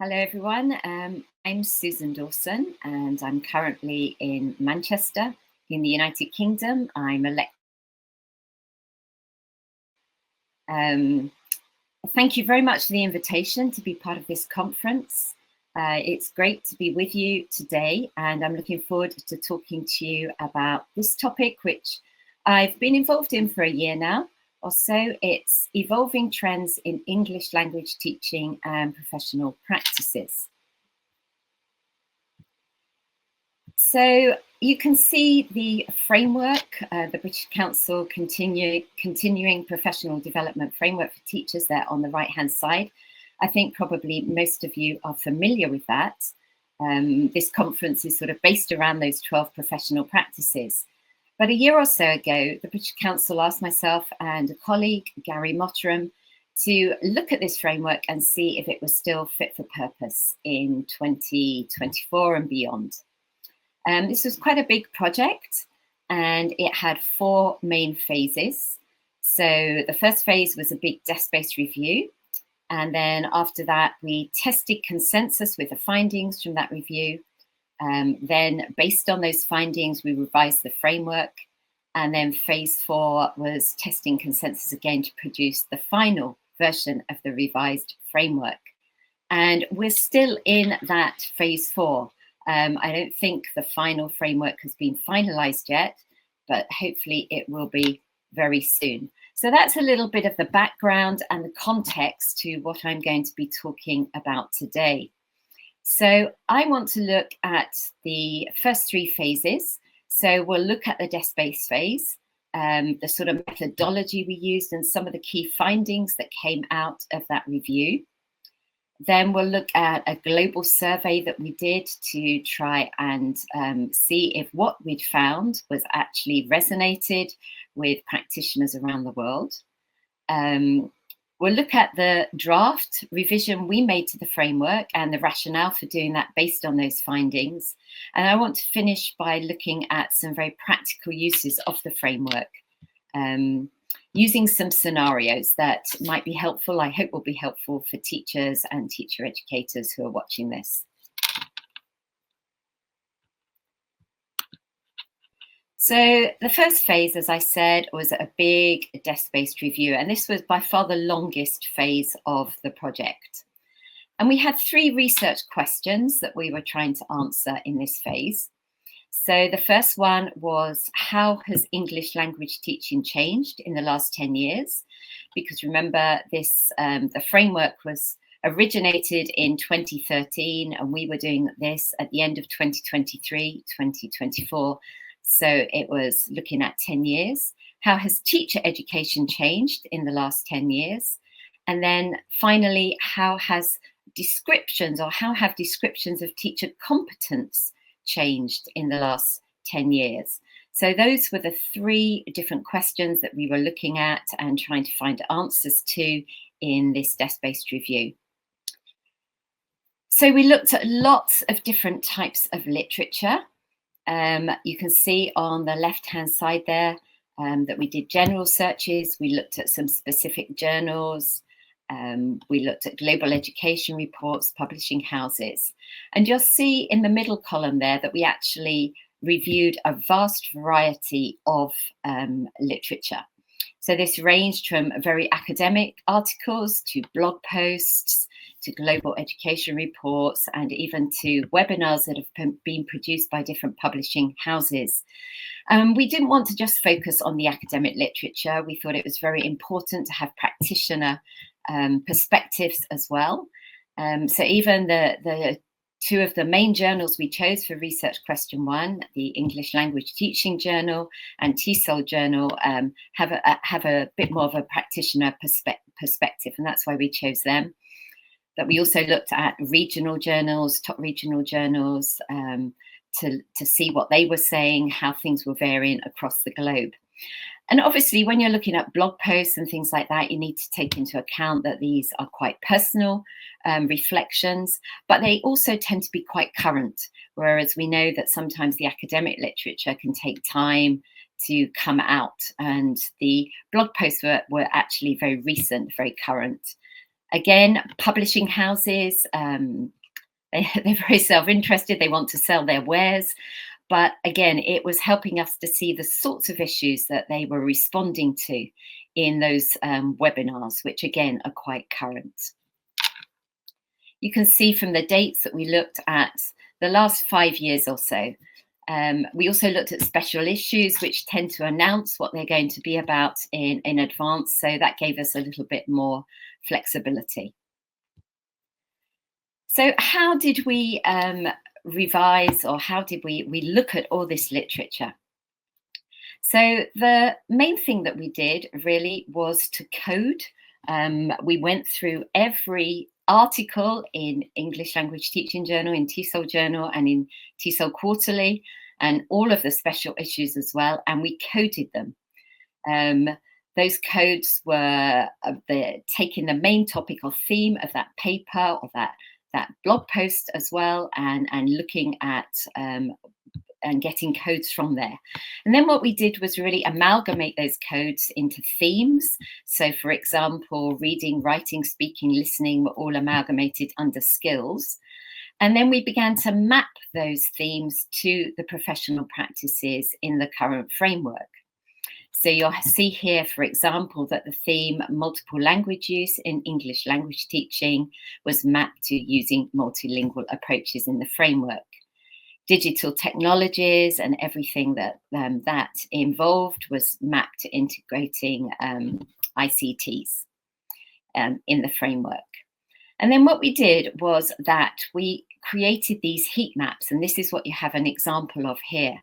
Hello, everyone. I'm Susan Dawson, and I'm currently in Manchester in the United Kingdom. Um, Thank you very much for the invitation to be part of this conference. It's great to be with you today, and I'm looking forward to talking to you about this topic, which I've been involved in for a year now or so. It's evolving trends in English language teaching and professional practices. So you can see the framework, the British Council continuing professional development framework for teachers there on the right-hand side. I think probably most of you are familiar with that. This conference is sort of based around those 12 professional practices. But a year or so ago, the British Council asked myself and a colleague, Gary Motteram, to look at this framework and see if it was still fit for purpose in 2024 and beyond. This was quite a big project, and it had 4 main phases. So the first phase was a big desk-based review. And then after that, we tested consensus with the findings from that review. Then based on those findings, we revised the framework. And then phase 4 was testing consensus again to produce the final version of the revised framework. And we're still in that phase 4. I don't think the final framework has been finalized yet, but hopefully it will be very soon. So that's a little bit of the background and the context to what I'm going to be talking about today. So I want to look at the first 3 phases. So we'll look at the desk-based phase, the sort of methodology we used and some of the key findings that came out of that review. Then we'll look at a global survey that we did to try and see if what we'd found was actually resonated with practitioners around the world. We'll look at the draft revision we made to the framework and the rationale for doing that based on those findings. And I want to finish by looking at some very practical uses of the framework, using some scenarios that might be helpful, I hope will be helpful for teachers and teacher educators who are watching this. So the first phase, as I said, was a big desk-based review, and this was by far the longest phase of the project. And we had 3 research questions that we were trying to answer in this phase. So the first one was, how has English language teaching changed in the last 10 years? Because remember, this the framework was originated in 2013, and we were doing this at the end of 2023, 2024. So it was looking at 10 years. How has teacher education changed in the last 10 years? And then finally, how have descriptions of teacher competence changed in the last 10 years? So those were the 3 different questions that we were looking at and trying to find answers to in this desk-based review. So we looked at lots of different types of literature. You can see on the left-hand side there that we did general searches. We looked at some specific journals. We looked at global education reports, publishing houses. And you'll see in the middle column there that we actually reviewed a vast variety of literature. So this ranged from very academic articles to blog posts, to global education reports, and even to webinars that have been produced by different publishing houses. We didn't want to just focus on the academic literature. We thought it was very important to have practitioner perspectives as well. So even the 2 of the main journals we chose for research question 1, the English Language Teaching Journal and TESOL Journal, have a bit more of a practitioner perspective, and that's why we chose them. But we also looked at regional journals, top regional journals, to see what they were saying, how things were varying across the globe. And obviously, when you're looking at blog posts and things like that, you need to take into account that these are quite personal reflections, but they also tend to be quite current, whereas we know that sometimes the academic literature can take time to come out, and the blog posts were actually very recent, very current. Again, publishing houses, they're very self-interested, they want to sell their wares. But again, it was helping us to see the sorts of issues that they were responding to in those webinars, which again are quite current. You can see from the dates that we looked at the last 5 years or so. We also looked at special issues, which tend to announce what they're going to be about in advance. So that gave us a little bit more flexibility. So how did we revise, or how did we look at all this literature? So the main thing that we did really was to code. We went through every article in English Language Teaching Journal, in TESOL Journal, and in TESOL Quarterly, and all of the special issues as well, and we coded them. Those codes were taking the main topic or theme of that paper or that blog post as well, and looking at and getting codes from there. And then what we did was really amalgamate those codes into themes. So for example, reading, writing, speaking, listening were all amalgamated under skills. And then we began to map those themes to the professional practices in the current framework. So you'll see here, for example, that the theme multiple language use in English language teaching was mapped to using multilingual approaches in the framework. Digital technologies and everything that involved was mapped to integrating ICTs in the framework. And then what we did was that we created these heat maps, and this is what you have an example of here.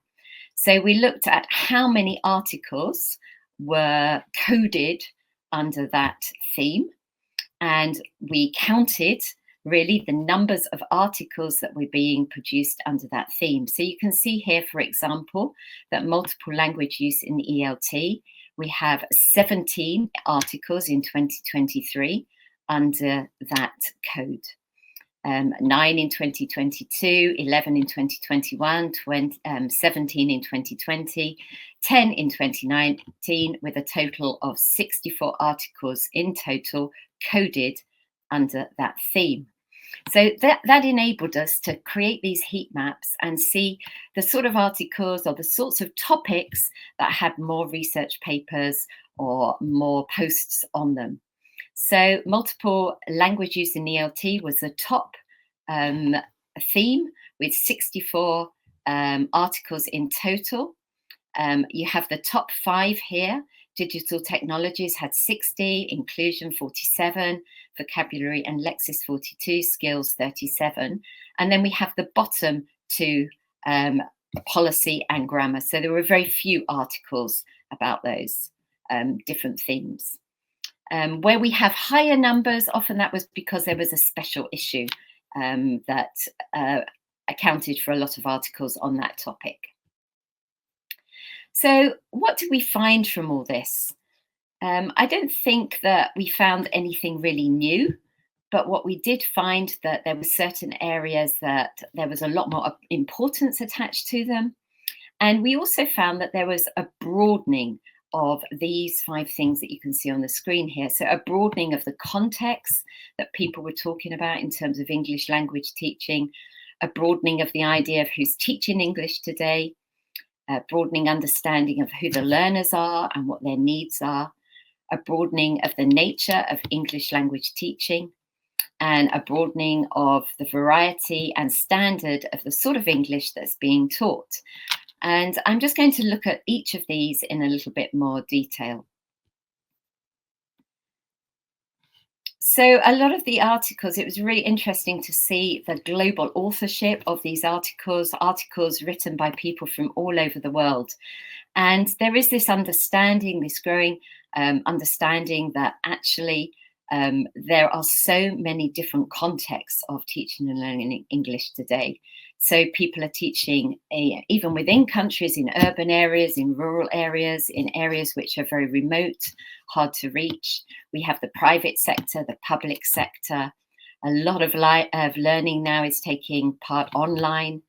So we looked at how many articles were coded under that theme, and we counted really the numbers of articles that were being produced under that theme. So you can see here, for example, that multiple language use in the ELT, we have 17 articles in 2023 under that code. 9 in 2022, 11 in 2021, 17 in 2020, 10 in 2019, with a total of 64 articles in total coded under that theme. So that enabled us to create these heat maps and see the sort of articles or the sorts of topics that had more research papers or more posts on them. So multiple language use in ELT was the top theme with 64 articles in total. You have the top 5 here. Digital technologies had 60, inclusion 47, vocabulary and lexis 42, skills 37. And then we have the bottom 2, policy and grammar. So there were very few articles about those different themes. Where we have higher numbers, often that was because there was a special issue that accounted for a lot of articles on that topic. So what did we find from all this? I don't think that we found anything really new, but what we did find that there were certain areas that there was a lot more importance attached to them. And we also found that there was a broadening of these 5 things that you can see on the screen here. So a broadening of the context that people were talking about in terms of English language teaching, a broadening of the idea of who's teaching English today, a broadening understanding of who the learners are and what their needs are, a broadening of the nature of English language teaching, and a broadening of the variety and standard of the sort of English that's being taught. And I'm just going to look at each of these in a little bit more detail. So a lot of the articles, it was really interesting to see the global authorship of these articles written by people from all over the world. And there is this understanding, this growing understanding that actually there are so many different contexts of teaching and learning English today. So people are teaching even within countries, in urban areas, in rural areas, in areas which are very remote, hard to reach. We have the private sector, the public sector. A lot of learning now is taking part online.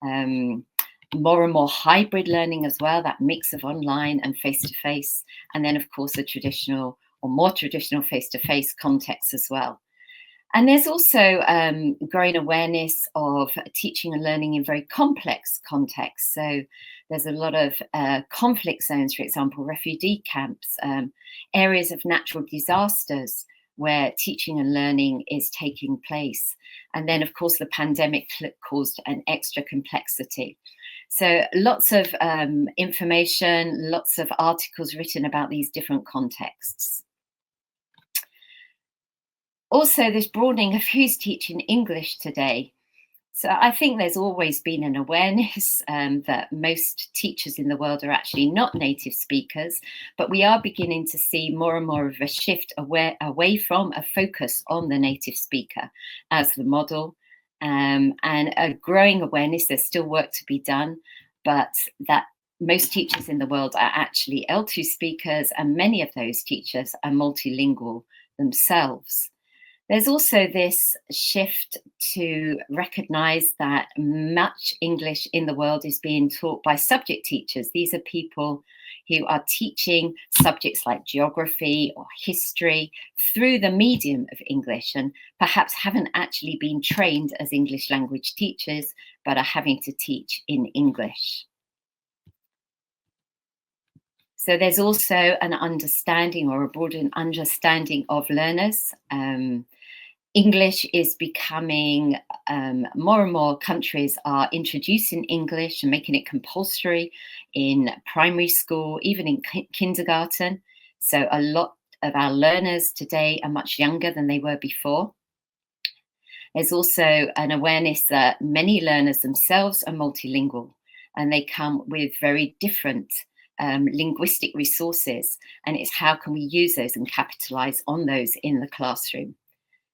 More and more hybrid learning as well, that mix of online and face-to-face. And then, of course, the traditional or more traditional face-to-face context as well. And there's also growing awareness of teaching and learning in very complex contexts. So there's a lot of conflict zones, for example, refugee camps, areas of natural disasters where teaching and learning is taking place. And then, of course, the pandemic caused an extra complexity. So lots of information, lots of articles written about these different contexts. Also, this broadening of who's teaching English today. So I think there's always been an awareness that most teachers in the world are actually not native speakers, but we are beginning to see more and more of a shift away from a focus on the native speaker as the model, and a growing awareness. There's still work to be done, but that most teachers in the world are actually L2 speakers, and many of those teachers are multilingual themselves. There's also this shift to recognize that much English in the world is being taught by subject teachers. These are people who are teaching subjects like geography or history through the medium of English, and perhaps haven't actually been trained as English language teachers, but are having to teach in English. So there's also an understanding, or a broadened understanding, of learners. English is becoming, more and more countries are introducing English and making it compulsory in primary school, even in kindergarten. So a lot of our learners today are much younger than they were before. There's also an awareness that many learners themselves are multilingual, and they come with very different linguistic resources, and it's how can we use those and capitalize on those in the classroom.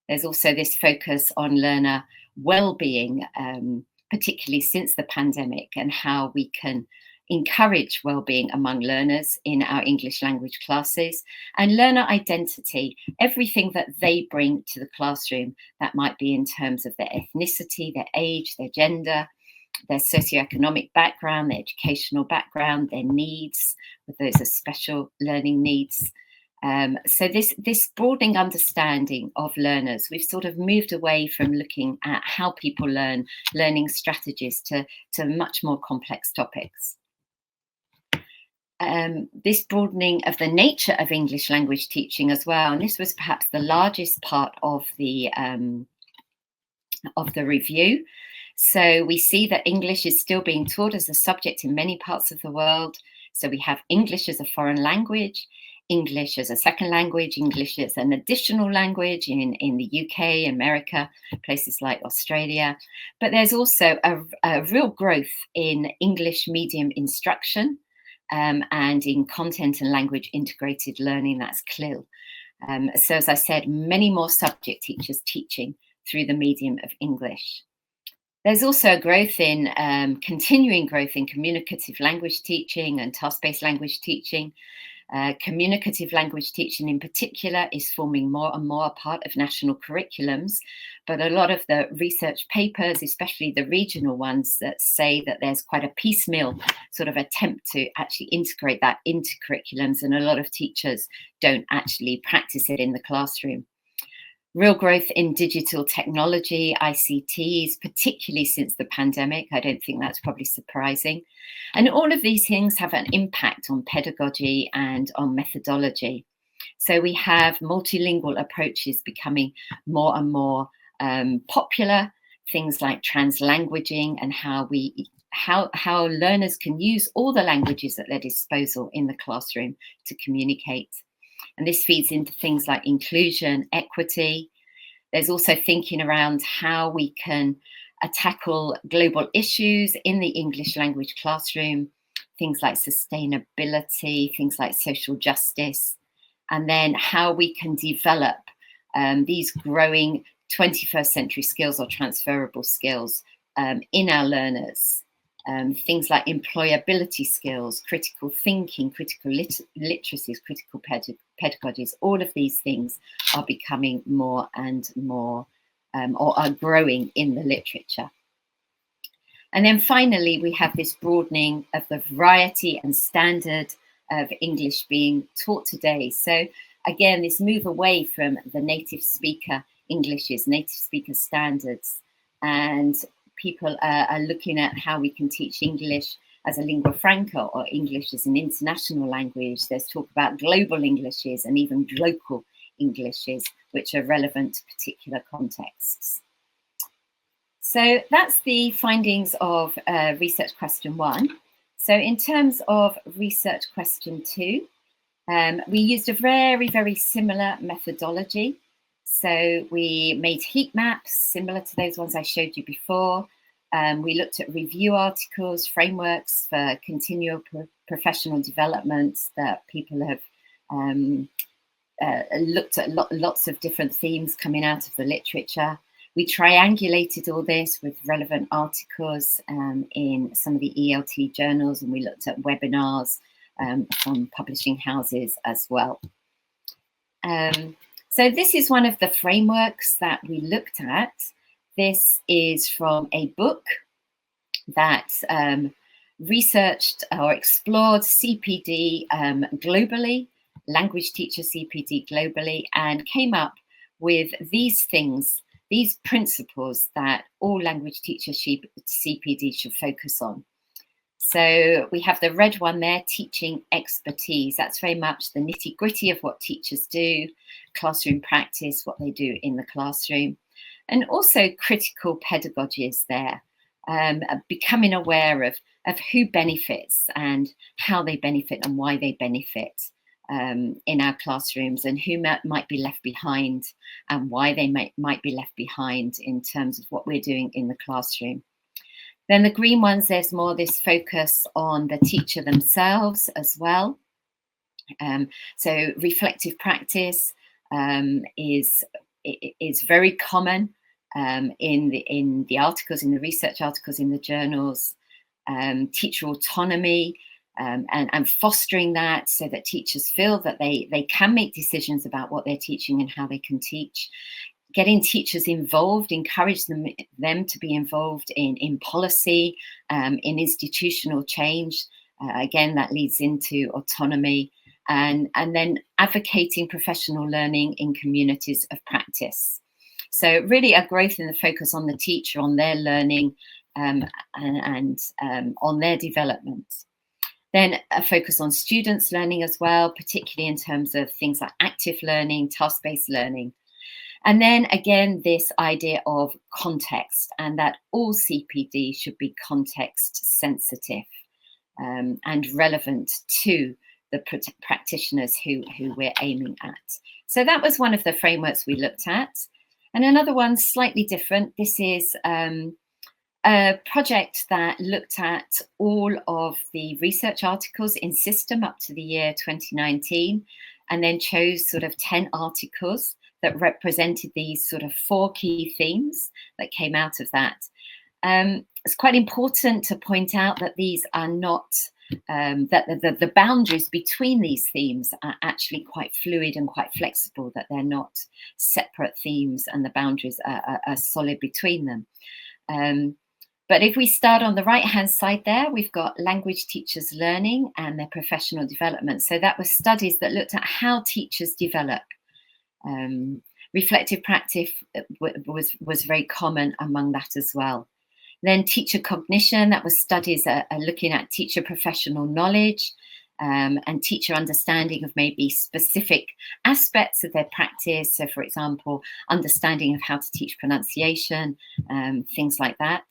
There's also this focus on learner well-being, particularly since the pandemic, and how we can encourage well-being among learners in our English language classes, and learner identity, everything that they bring to the classroom. That might be in terms of their ethnicity, their age, their gender, their socioeconomic background, their educational background, their needs, with those are special learning needs. So this broadening understanding of learners, we've sort of moved away from looking at how people learn, learning strategies, to much more complex topics. This broadening of the nature of English language teaching as well, and this was perhaps the largest part of the review. So we see that English is still being taught as a subject in many parts of the world. So we have English as a foreign language, English as a second language, English as an additional language in the UK, America, places like Australia. But there's also a real growth in English medium instruction, and in content and language integrated learning, that's CLIL. So as I said, many more subject teachers teaching through the medium of English. There's also a growth in, continuing growth in communicative language teaching and task-based language teaching. Communicative language teaching in particular is forming more and more a part of national curriculums, but a lot of the research papers, especially the regional ones, that say that there's quite a piecemeal sort of attempt to actually integrate that into curriculums, and a lot of teachers don't actually practice it in the classroom. Real growth in digital technology, ICTs, particularly since the pandemic. I don't think that's probably surprising. And all of these things have an impact on pedagogy and on methodology. So we have multilingual approaches becoming more and more popular, things like translanguaging, and how learners can use all the languages at their disposal in the classroom to communicate. And this feeds into things like inclusion, equity. There's also thinking around how we can tackle global issues in the English language classroom, things like sustainability, things like social justice, and then how we can develop these growing 21st century skills or transferable skills in our learners. Things like employability skills, critical thinking, critical literacies, critical pedagogies, all of these things are becoming more and more, or are growing in the literature. And then finally, we have this broadening of the variety and standard of English being taught today. So again, this move away from the native speaker English's, native speaker standards, and people are looking at how we can teach English as a lingua franca or English as an international language. There's talk about global Englishes and even local Englishes, which are relevant to particular contexts. So that's the findings of research question 1. So in terms of research question 2, we used a very, very similar methodology. So we made heat maps similar to those ones I showed you before. We looked at review articles, frameworks for continual professional development that people have looked at lots of different themes coming out of the literature. We triangulated all this with relevant articles in some of the ELT journals, and we looked at webinars from publishing houses as well. So this is one of the frameworks that we looked at. This is from a book that researched or explored CPD globally, language teacher CPD globally, and came up with these things, these principles that all language teacher CPD should focus on. So we have the red one there, teaching expertise. That's very much the nitty-gritty of what teachers do, classroom practice, what they do in the classroom. And also critical pedagogy is there, becoming aware of who benefits and how they benefit and why they benefit in our classrooms, and who might be left behind and why they might be left behind in terms of what we're doing in the classroom. Then the green ones, there's more this focus on the teacher themselves as well. So reflective practice is very common in the articles, in the research articles, in the journals. Teacher autonomy and fostering that so that teachers feel that they can make decisions about what they're teaching and how they can teach. Getting teachers involved, encourage them to be involved in policy, in institutional change. Again, that leads into autonomy, and then advocating professional learning in communities of practice. So really a growth in the focus on the teacher, on their learning, and on their development. Then a focus on students' learning as well, particularly in terms of things like active learning, task-based learning. And then again, this idea of context, and that all CPD should be context sensitive and relevant to the practitioners who we're aiming at. So that was one of the frameworks we looked at. And another one slightly different. This is a project that looked at all of the research articles in system up to the year 2019, and then chose sort of 10 articles that represented these sort of 4 key themes that came out of that. It's quite important to point out that these are not, that the boundaries between these themes are actually quite fluid and quite flexible, that they're not separate themes and the boundaries are solid between them. But if we start on the right-hand side there, we've got language teachers learning and their professional development. So that was studies that looked at how teachers develop. Reflective practice was very common among that as well. Then teacher cognition, that was studies looking at teacher professional knowledge and teacher understanding of maybe specific aspects of their practice. So for example, understanding of how to teach pronunciation, things like that.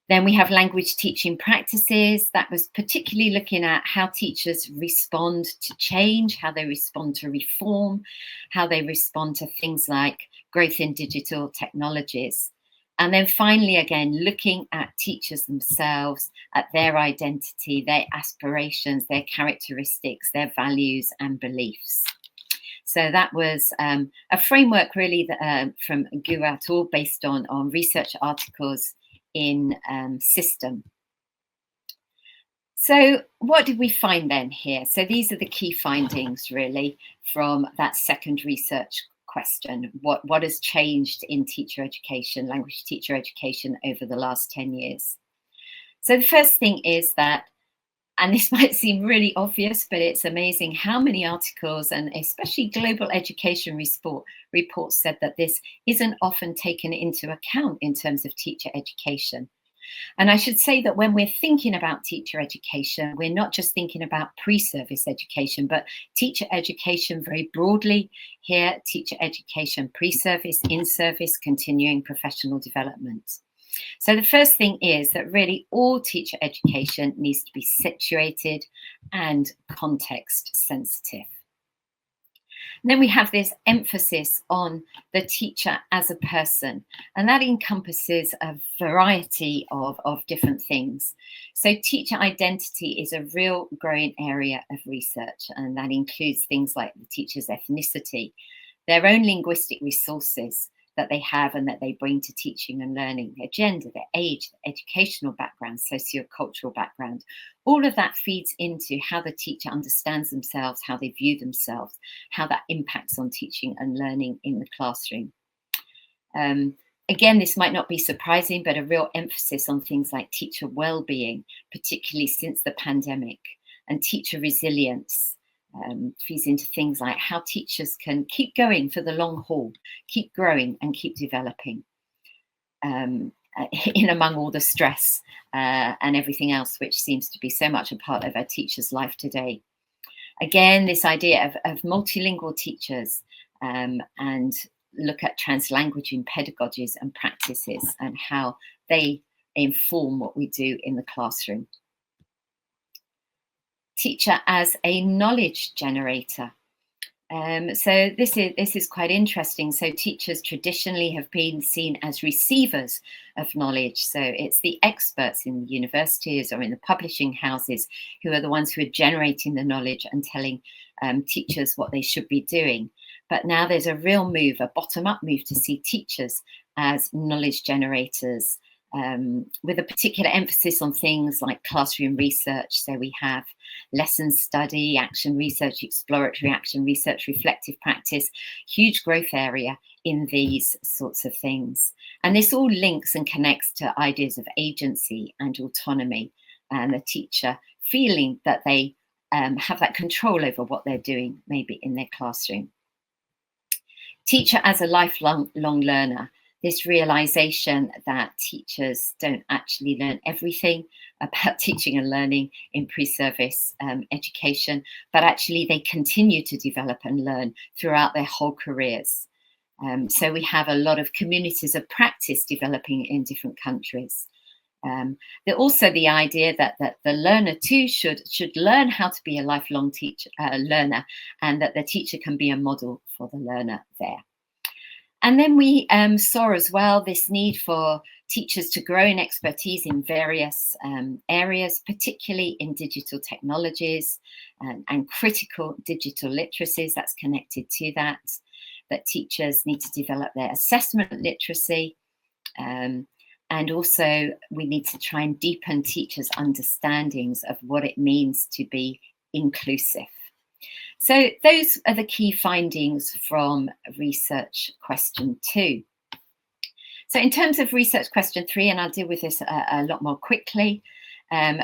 Then we have language teaching practices. That was particularly looking at how teachers respond to change, how they respond to reform, how they respond to things like growth in digital technologies. And then finally, again, looking at teachers themselves, at their identity, their aspirations, their characteristics, their values and beliefs. So that was a framework really that, from Gu et al. Based on research articles in system. So what did we find then here? So these are the key findings really from that second research question. What has changed in teacher education, language teacher education over the last 10 years? So the first thing is that And this might seem really obvious, but it's amazing how many articles and especially global education reports said that this isn't often taken into account in terms of teacher education. And I should say that when we're thinking about teacher education, we're not just thinking about pre-service education, but teacher education very broadly here, teacher education, pre-service, in-service, continuing professional development. So the first thing is that really all teacher education needs to be situated and context sensitive. And then we have this emphasis on the teacher as a person, and that encompasses a variety of different things. So teacher identity is a real growing area of research, and that includes things like the teacher's ethnicity, their own linguistic resources that they have and that they bring to teaching and learning, their gender, their age, their educational background, socio-cultural background. All of that feeds into how the teacher understands themselves, how they view themselves, how that impacts on teaching and learning in the classroom. Again, this might not be surprising, but a real emphasis on things like teacher well-being, particularly since the pandemic, and teacher resilience. Feeds into things like how teachers can keep going for the long haul, keep growing and keep developing in among all the stress and everything else, which seems to be so much a part of a teacher's life today. Again, this idea of multilingual teachers and look at translanguaging pedagogies and practices and how they inform what we do in the classroom. Teacher as a knowledge generator. So this is quite interesting. So teachers traditionally have been seen as receivers of knowledge. So it's the experts in the universities or in the publishing houses who are the ones who are generating the knowledge and telling teachers what they should be doing. But now there's a real move, a bottom-up move to see teachers as knowledge generators, with a particular emphasis on things like classroom research. So we have lesson study, action research, exploratory action research, reflective practice, huge growth area in these sorts of things. And this all links and connects to ideas of agency and autonomy, and the teacher feeling that they have that control over what they're doing, maybe in their classroom. Teacher as a lifelong learner. This realization that teachers don't actually learn everything about teaching and learning in pre-service education, but actually they continue to develop and learn throughout their whole careers. So we have a lot of communities of practice developing in different countries. Also the idea that the learner too should learn how to be a lifelong learner, and that the teacher can be a model for the learner there. And then we saw as well this need for teachers to grow in expertise in various areas, particularly in digital technologies and critical digital literacies that's connected to that teachers need to develop their assessment literacy. And also we need to try and deepen teachers' understandings of what it means to be inclusive. So those are the key findings from research question 2. So in terms of research question 3, and I'll deal with this a lot more quickly,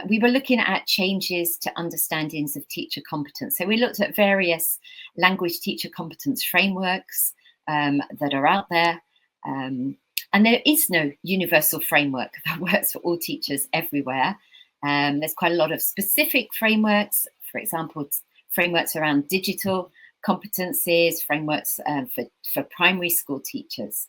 we were looking at changes to understandings of teacher competence. So we looked at various language teacher competence frameworks that are out there. And there is no universal framework that works for all teachers everywhere. There's quite a lot of specific frameworks, for example, frameworks around digital competencies, frameworks for primary school teachers.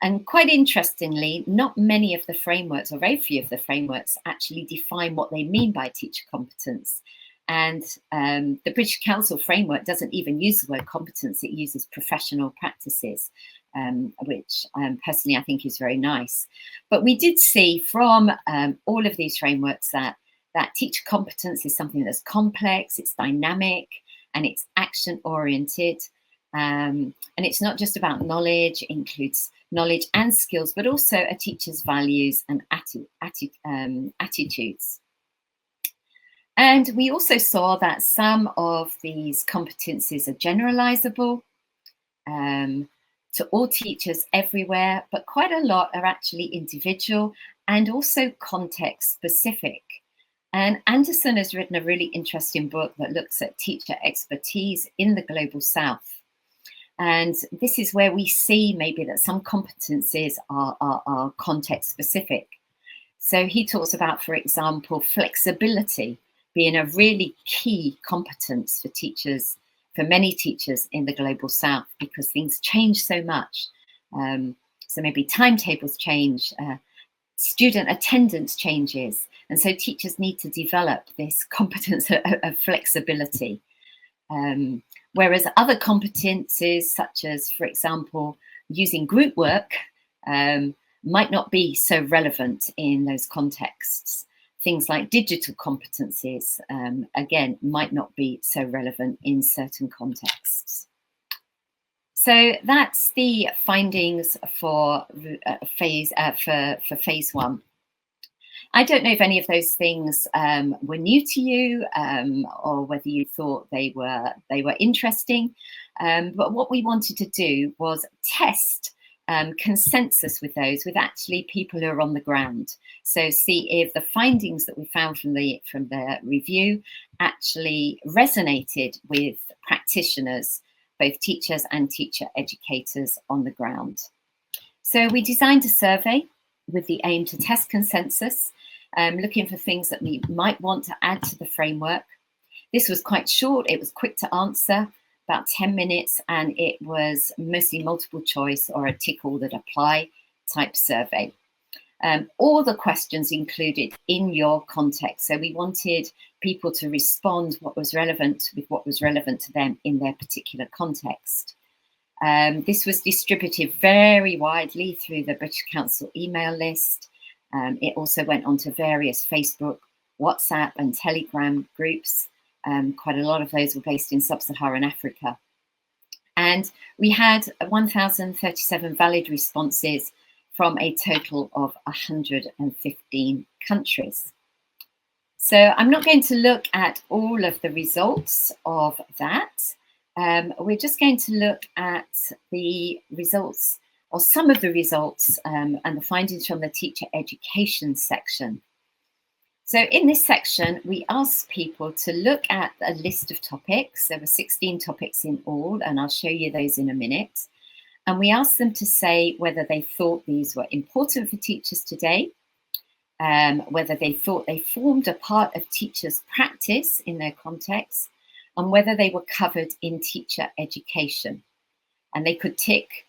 And quite interestingly, not many of the frameworks, or very few of the frameworks, actually define what they mean by teacher competence. And the British Council framework doesn't even use the word competence, it uses professional practices, which personally I think is very nice. But we did see from all of these frameworks that teacher competence is something that's complex, it's dynamic, and it's action-oriented. And it's not just about knowledge, it includes knowledge and skills, but also a teacher's values and attitudes. And we also saw that some of these competencies are generalizable to all teachers everywhere, but quite a lot are actually individual and also context specific. And Anderson has written a really interesting book that looks at teacher expertise in the Global South. And this is where we see maybe that some competencies are context specific. So he talks about, for example, flexibility being a really key competence for teachers, for many teachers in the Global South, because things change so much. So maybe timetables change, student attendance changes. And so teachers need to develop this competence of flexibility. Whereas other competences, such as, for example, using group work, might not be so relevant in those contexts. Things like digital competencies, again, might not be so relevant in certain contexts. So that's the findings for phase one. I don't know if any of those things were new to you, or whether you thought they were interesting. But what we wanted to do was test consensus with those, with actually people who are on the ground. So see if the findings that we found from the review actually resonated with practitioners, both teachers and teacher educators on the ground. So we designed a survey with the aim to test consensus, looking for things that we might want to add to the framework. This was quite short, it was quick to answer, about 10 minutes, and it was mostly multiple choice or a tick all that apply type survey. All the questions included in your context. So we wanted people to respond what was relevant with what was relevant to them in their particular context. This was distributed very widely through the British Council email list. It also went on to various Facebook, WhatsApp and Telegram groups. Quite a lot of those were based in sub-Saharan Africa. And we had 1,037 valid responses from a total of 115 countries. So I'm not going to look at all of the results of that. We're just going to look at the results, or some of the results, and the findings from the teacher education section. So in this section, we asked people to look at a list of topics. There were 16 topics in all, and I'll show you those in a minute. And we asked them to say whether they thought these were important for teachers today, whether they thought they formed a part of teachers' practice in their context, and whether they were covered in teacher education. And they could tick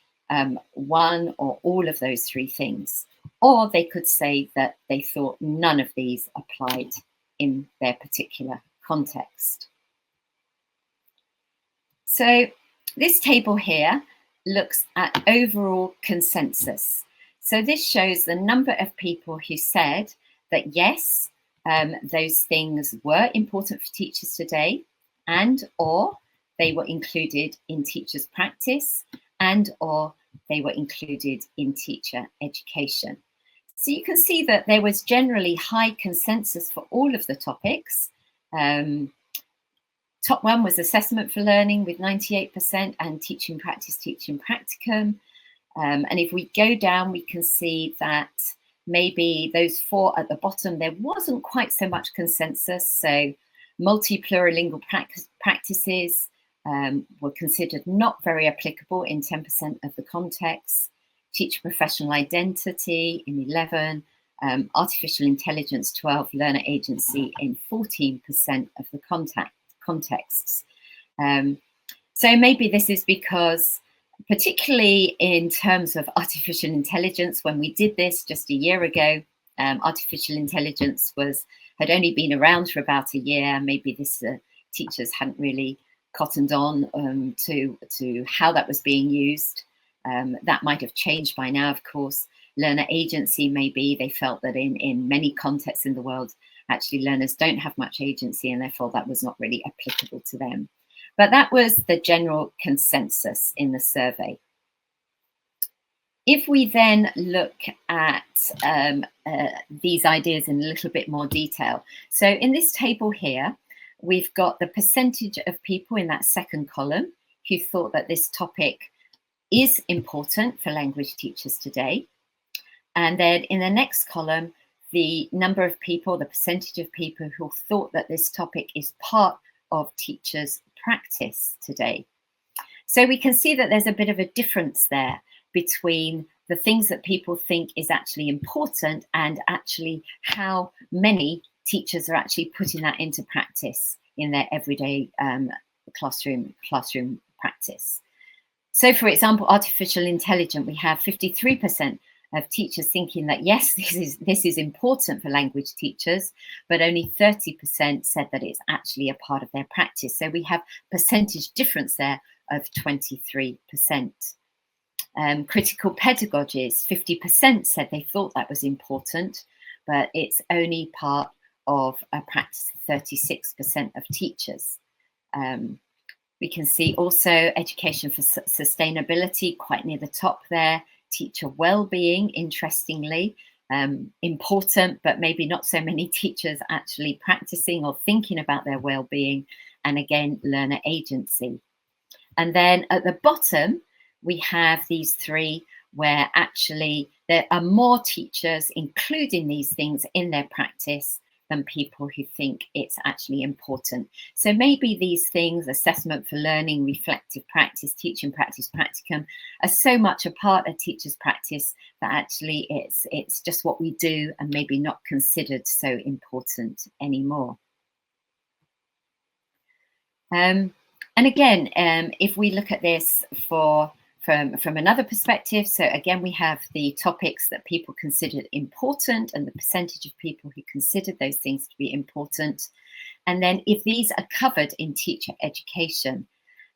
one or all of those three things. Or they could say that they thought none of these applied in their particular context. So this table here looks at overall consensus. So this shows the number of people who said that yes, those things were important for teachers today, and or they were included in teachers' practice, and or they were included in teacher education. So you can see that there was generally high consensus for all of the topics. Top one was assessment for learning with 98%, and teaching practice, teaching practicum. And if we go down, we can see that maybe those four at the bottom, there wasn't quite so much consensus. So multi-plurilingual practices were considered not very applicable in 10% of the context. Teacher professional identity in 11, artificial intelligence 12, learner agency in 14% of the contexts. So maybe this is because, particularly in terms of artificial intelligence, when we did this just a year ago, artificial intelligence had only been around for about a year. Maybe this teachers hadn't really cottoned on to how that was being used. That might have changed by now, of course. Learner agency, maybe they felt that in many contexts in the world, actually learners don't have much agency, and therefore that was not really applicable to them. But that was the general consensus in the survey. If we then look at these ideas in a little bit more detail. So in this table here, we've got the percentage of people in that second column who thought that this topic is important for language teachers today. And then in the next column, the number of people, the percentage of people who thought that this topic is part of teachers' practice today. So we can see that there's a bit of a difference there between the things that people think is actually important and actually how many teachers are actually putting that into practice in their everyday classroom practice. So, for example, artificial intelligence, we have 53% of teachers thinking that yes, this is important for language teachers, but only 30% said that it's actually a part of their practice. So we have percentage difference there of 23%. Critical pedagogies, 50% said they thought that was important, but it's only part of a practice of 36% of teachers. We can see also education for sustainability, quite near the top there. Teacher well-being, interestingly, important, but maybe not so many teachers actually practicing or thinking about their well-being. And again, learner agency. And then at the bottom, we have these three where actually there are more teachers including these things in their practice than people who think it's actually important. So maybe these things, assessment for learning, reflective practice, teaching practice, practicum, are so much a part of teachers' practice that actually it's just what we do and maybe not considered so important anymore. And again, if we look at this from another perspective, so again, we have the topics that people considered important and the percentage of people who considered those things to be important. And then if these are covered in teacher education,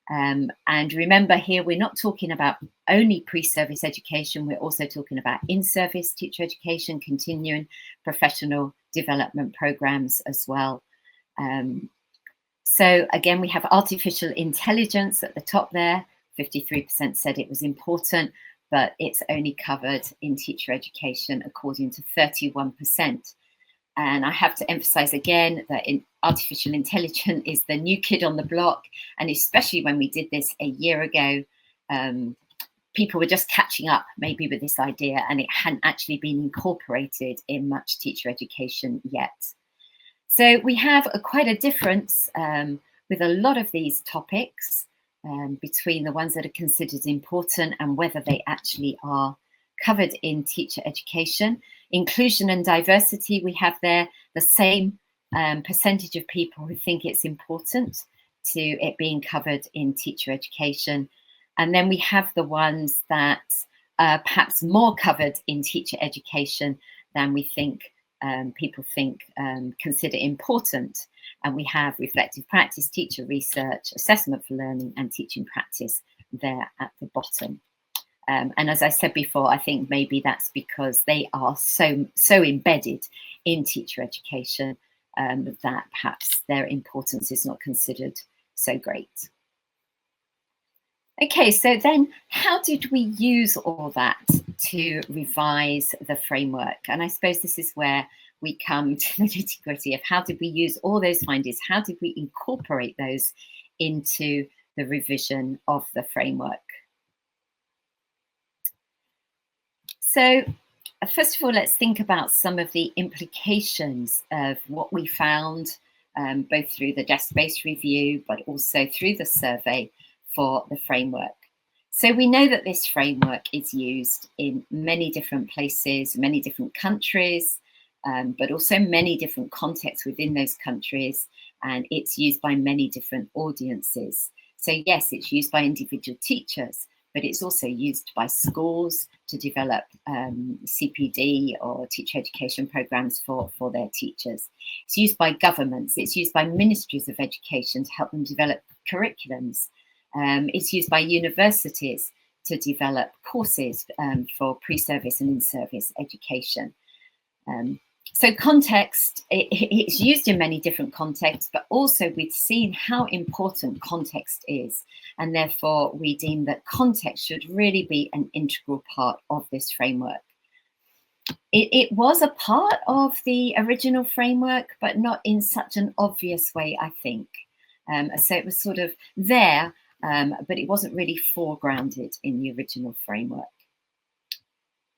and remember here, we're not talking about only pre-service education, we're also talking about in-service teacher education, continuing professional development programs as well. So again, we have artificial intelligence at the top there. 53% said it was important, but it's only covered in teacher education according to 31%. And I have to emphasize again that artificial intelligence is the new kid on the block. And especially when we did this a year ago, people were just catching up maybe with this idea, and it hadn't actually been incorporated in much teacher education yet. So we have quite a difference with a lot of these topics between the ones that are considered important and whether they actually are covered in teacher education. Inclusion and diversity, we have there the same percentage of people who think it's important to it being covered in teacher education. And then we have the ones that are perhaps more covered in teacher education than we think people consider important. And we have reflective practice, teacher research, assessment for learning, and teaching practice there at the bottom. And as I said before, I think maybe that's because they are so embedded in teacher education that perhaps their importance is not considered so great. Okay, so then how did we use all that to revise the framework? And I suppose this is where we come to the nitty-gritty of how did we use all those findings? How did we incorporate those into the revision of the framework? So first of all, let's think about some of the implications of what we found, both through the desk-based review, but also through the survey for the framework. So we know that this framework is used in many different places, many different countries, but also many different contexts within those countries, and it's used by many different audiences. So yes, it's used by individual teachers, but it's also used by schools to develop CPD or teacher education programs for their teachers. It's used by governments, it's used by ministries of education to help them develop curriculums. It's used by universities to develop courses for pre-service and in-service education. So context, it's used in many different contexts, but also we've seen how important context is. And therefore, we deem that context should really be an integral part of this framework. It was a part of the original framework, but not in such an obvious way, I think. So it was sort of there, but it wasn't really foregrounded in the original framework.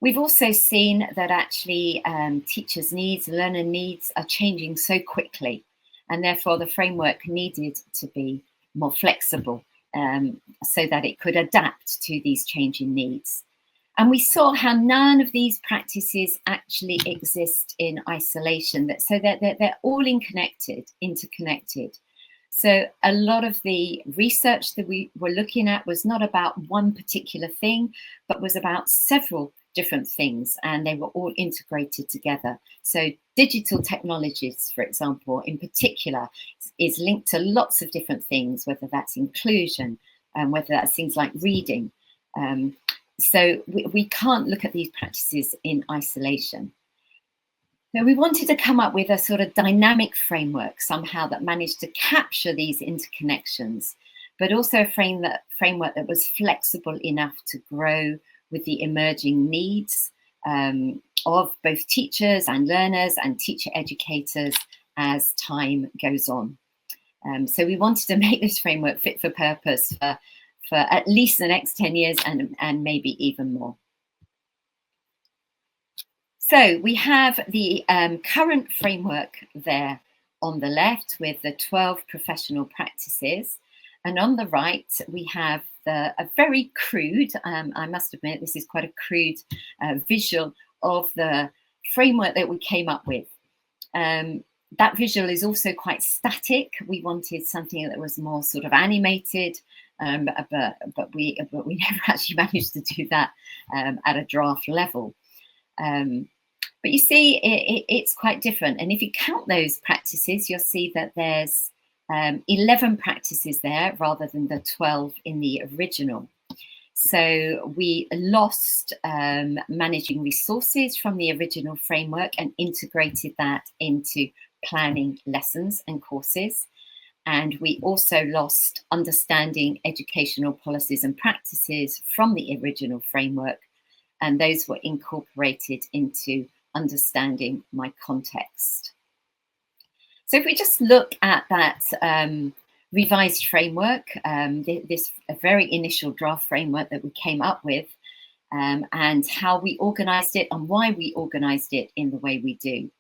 We've also seen that actually teachers' needs, learner needs are changing so quickly, and therefore the framework needed to be more flexible so that it could adapt to these changing needs. And we saw how none of these practices actually exist in isolation, so that they're all interconnected. So a lot of the research that we were looking at was not about one particular thing, but was about several different things, and they were all integrated together. So digital technologies, for example, in particular, is linked to lots of different things, whether that's inclusion, and whether that's things like reading. So we can't look at these practices in isolation. So we wanted to come up with a sort of dynamic framework somehow that managed to capture these interconnections, but also a framework that was flexible enough to grow with the emerging needs of both teachers and learners and teacher educators as time goes on. So we wanted to make this framework fit for purpose for at least the next 10 years and maybe even more. So we have the current framework there on the left with the 12 professional practices. And on the right, we have a very crude, I must admit, this is quite a crude visual of the framework that we came up with. That visual is also quite static. We wanted something that was more sort of animated, but we never actually managed to do that at a draft level. But you see, it's quite different. And if you count those practices, you'll see that there's 11 practices there rather than the 12 in the original. So we lost managing resources from the original framework and integrated that into planning lessons and courses. And we also lost understanding educational policies and practices from the original framework, and those were incorporated into understanding my context. So if we just look at that revised framework, this very initial draft framework that we came up with, and how we organized it and why we organized it in the way we do.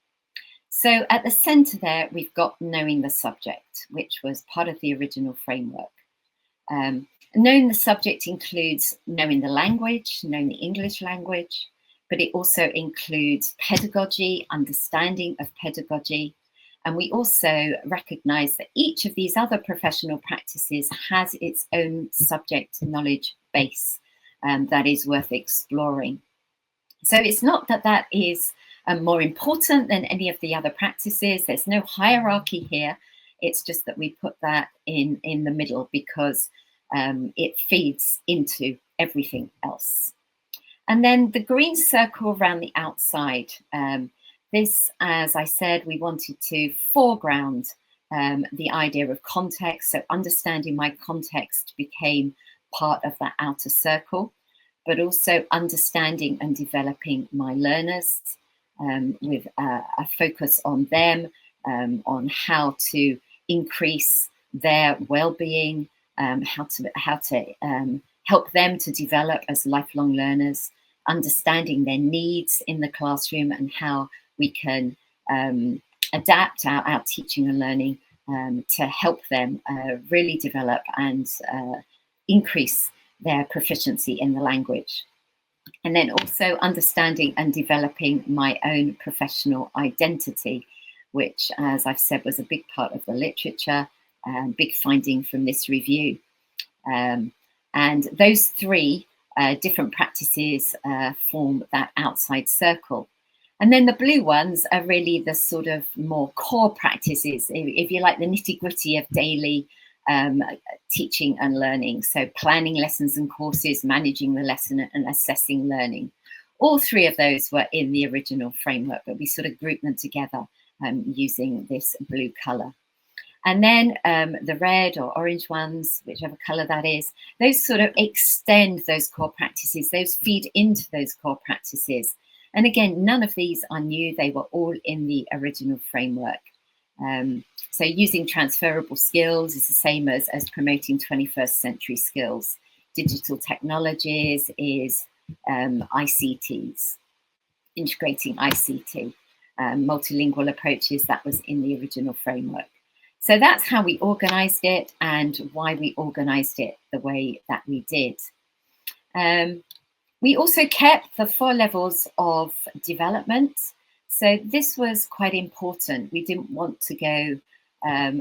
So at the center there, we've got knowing the subject, which was part of the original framework. Knowing the subject includes knowing the language, knowing the English language, but it also includes pedagogy, understanding of pedagogy. And we also recognize that each of these other professional practices has its own subject knowledge base that is worth exploring. So it's not that that is more important than any of the other practices. There's no hierarchy here. It's just that we put that in the middle because it feeds into everything else. And then the green circle around the outside. This, as I said, we wanted to foreground the idea of context. So understanding my context became part of that outer circle, but also understanding and developing my learners with a focus on them, on how to increase their well-being, how to help them to develop as lifelong learners, understanding their needs in the classroom and how we can adapt our teaching and learning to help them really develop and increase their proficiency in the language. And then also understanding and developing my own professional identity, which, as I've said, was a big part of the literature, big finding from this review. And those three different practices form that outside circle. And then the blue ones are really the sort of more core practices, if you like, the nitty-gritty of daily teaching and learning. So planning lessons and courses, managing the lesson and assessing learning. All three of those were in the original framework, but we sort of grouped them together using this blue color. And then the red or orange ones, whichever color that is, those sort of extend those core practices, those feed into those core practices. And again, none of these are new, they were all in the original framework. So using transferable skills is the same as promoting 21st century skills. Digital technologies is ICTs, integrating ICT, multilingual approaches. That was in the original framework. So that's how we organised it and why we organised it the way that we did. We also kept the 4 levels of development. So this was quite important. We didn't want to go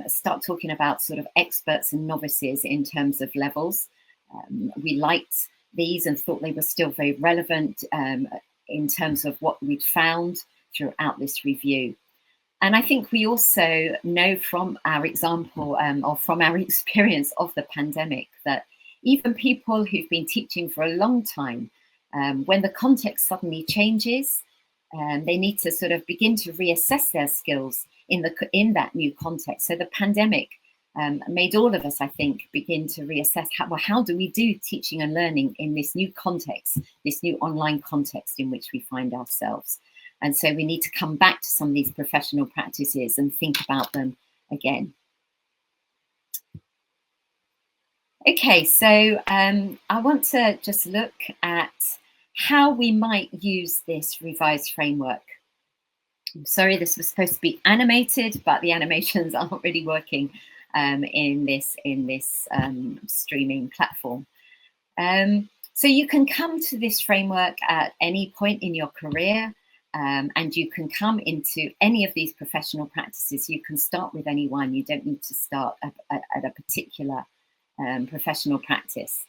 start talking about sort of experts and novices in terms of levels. We liked these and thought they were still very relevant in terms of what we'd found throughout this review. And I think we also know from our example or from our experience of the pandemic that even people who've been teaching for a long time, when the context suddenly changes, they need to sort of begin to reassess their skills in that new context. So the pandemic made all of us, I think, begin to reassess how do we do teaching and learning in this new context, this new online context in which we find ourselves. And so we need to come back to some of these professional practices and think about them again. Okay, so I want to just look at how we might use this revised framework. I'm sorry, this was supposed to be animated, but the animations aren't really working in this streaming platform. So you can come to this framework at any point in your career, and you can come into any of these professional practices. You can start with any one. You don't need to start at a particular professional practice.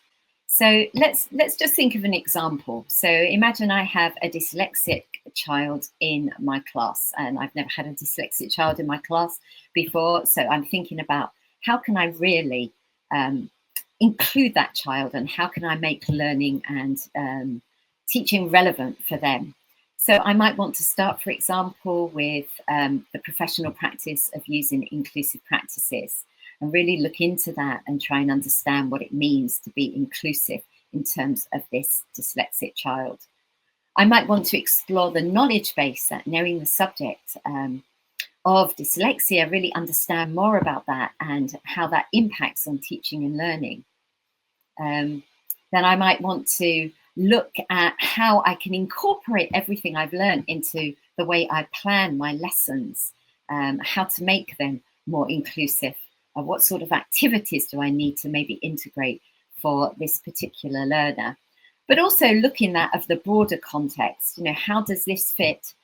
So let's just think of an example. So imagine I have a dyslexic child in my class, and I've never had a dyslexic child in my class before. So I'm thinking about how can I really include that child, and how can I make learning and teaching relevant for them. So I might want to start, for example, with the professional practice of using inclusive practices, and really look into that and try and understand what it means to be inclusive in terms of this dyslexic child. I might want to explore the knowledge base, that knowing the subject of dyslexia, really understand more about that and how that impacts on teaching and learning. Then I might want to look at how I can incorporate everything I've learned into the way I plan my lessons, how to make them more inclusive. What sort of activities do I need to maybe integrate for this particular learner? But also looking at of the broader context, how does this fit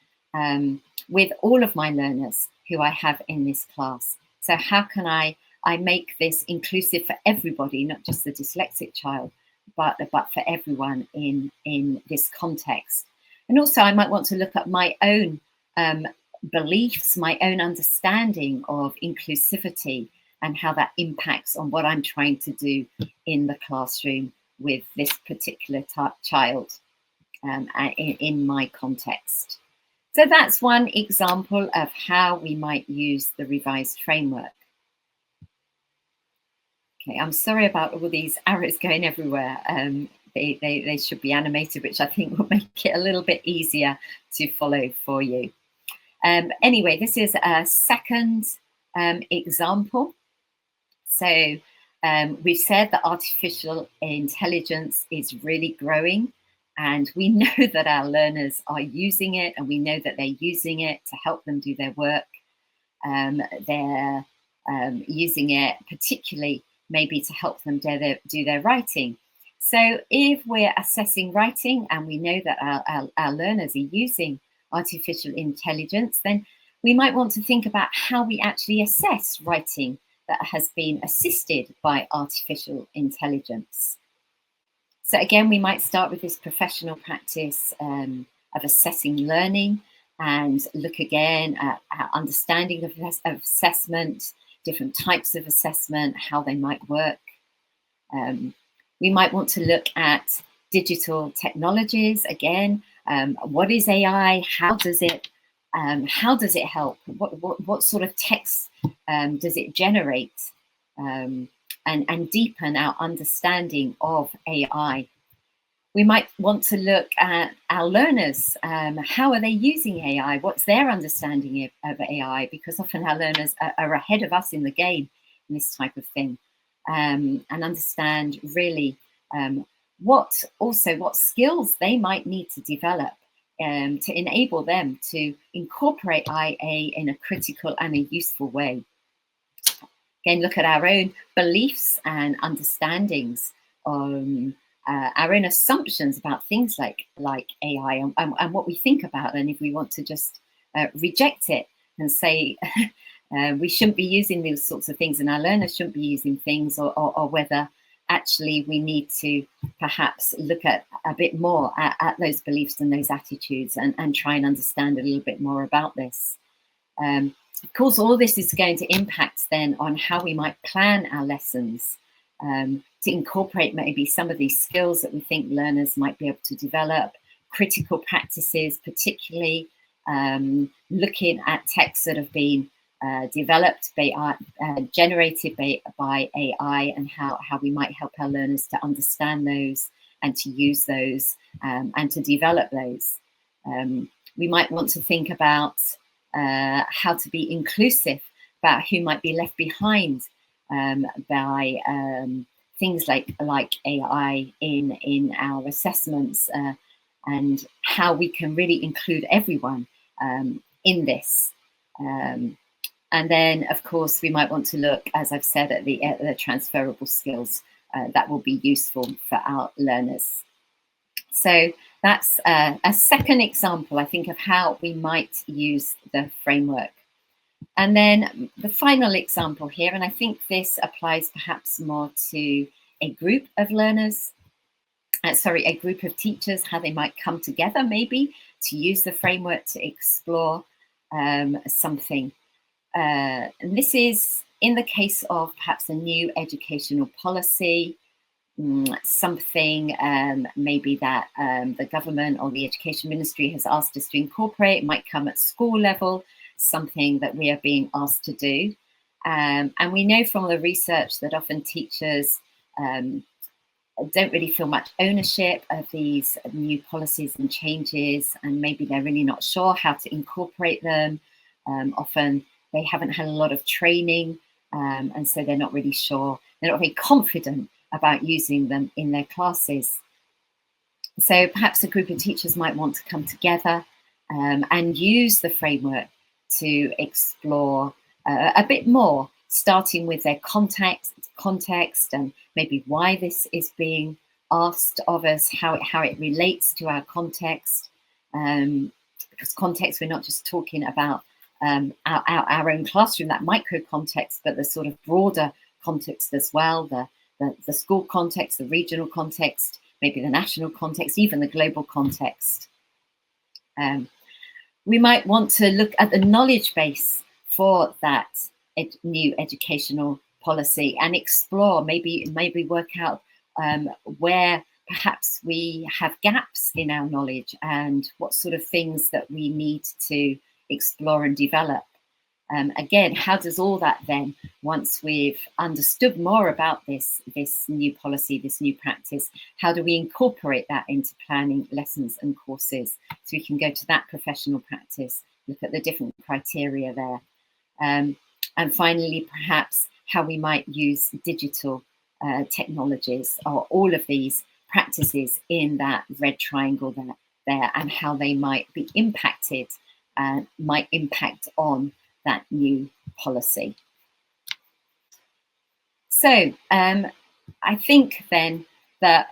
with all of my learners who I have in this class? So how can I make this inclusive for everybody, not just the dyslexic child, but for everyone in this context? And also I might want to look at my own beliefs, my own understanding of inclusivity, and how that impacts on what I'm trying to do in the classroom with this particular child in my context. So that's one example of how we might use the revised framework. Okay, I'm sorry about all these arrows going everywhere. They should be animated, which I think will make it a little bit easier to follow for you. Anyway, this is a second example. So we've said that artificial intelligence is really growing, and we know that our learners are using it, and we know that they're using it to help them do their work. They're using it particularly maybe to help them do their writing. So if we're assessing writing and we know that our learners are using artificial intelligence, then we might want to think about how we actually assess writing that has been assisted by artificial intelligence. So again, we might start with this professional practice of assessing learning, and look again at understanding of assessment, different types of assessment, how they might work. We might want to look at digital technologies again. What is AI? How does it help? What sort of text does it generate? And deepen our understanding of AI. We might want to look at our learners. How are they using AI? What's their understanding of AI? Because often our learners are ahead of us in the game in this type of thing, and understand really what skills they might need to develop to enable them to incorporate IA in a critical and a useful way. Again, look at our own beliefs and understandings on our own assumptions about things like AI and what we think about, and if we want to just reject it and say we shouldn't be using these sorts of things and our learners shouldn't be using things, or whether actually we need to perhaps look at a bit more at those beliefs and those attitudes and try and understand a little bit more about this. Of course, all this is going to impact then on how we might plan our lessons to incorporate maybe some of these skills that we think learners might be able to develop, critical practices, particularly looking at texts that have been developed, generated by AI, and how we might help our learners to understand those and to use those and to develop those. We might want to think about how to be inclusive about who might be left behind by things like AI in our assessments, and how we can really include everyone in this. And then, of course, we might want to look, as I've said, at the transferable skills that will be useful for our learners. So that's a second example, I think, of how we might use the framework. And then the final example here, and I think this applies perhaps more to a group of learners, a group of teachers, how they might come together maybe to use the framework to explore something. And this is in the case of perhaps a new educational policy, something maybe that the government or the education ministry has asked us to incorporate. It might come at school level, something that we are being asked to do. And we know from the research that often teachers don't really feel much ownership of these new policies and changes, and maybe they're really not sure how to incorporate them. Often they haven't had a lot of training, and so they're not really sure, they're not very confident about using them in their classes. So perhaps a group of teachers might want to come together and use the framework to explore a bit more, starting with their context and maybe why this is being asked of us, how it relates to our context. Because context, we're not just talking about our own classroom, that micro context, but the sort of broader context as well, the school context, the regional context, maybe the national context, even the global context. We might want to look at the knowledge base for that new educational policy and explore, maybe work out where perhaps we have gaps in our knowledge and what sort of things that we need to explore and develop. Again, how does all that then, once we've understood more about this new policy, this new practice, how do we incorporate that into planning lessons and courses so we can go to that professional practice, look at the different criteria there. And finally, perhaps how we might use digital technologies or all of these practices in that red triangle there and how they might be impacted, might impact on that new policy. So I think then that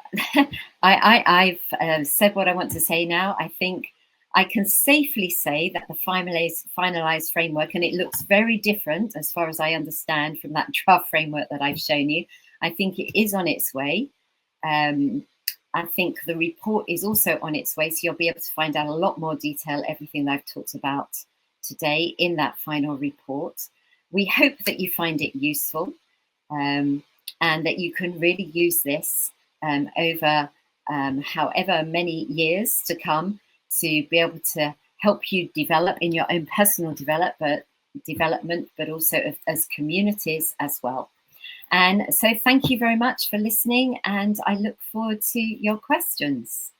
I've said what I want to say now. I think I can safely say that the finalized framework, and it looks very different as far as I understand from that draft framework that I've shown you, I think it is on its way. I think the report is also on its way, so you'll be able to find out a lot more detail, everything that I've talked about today in that final report. We hope that you find it useful and that you can really use this over however many years to come to be able to help you develop in your own personal development, but also as communities as well. And so thank you very much for listening, and I look forward to your questions.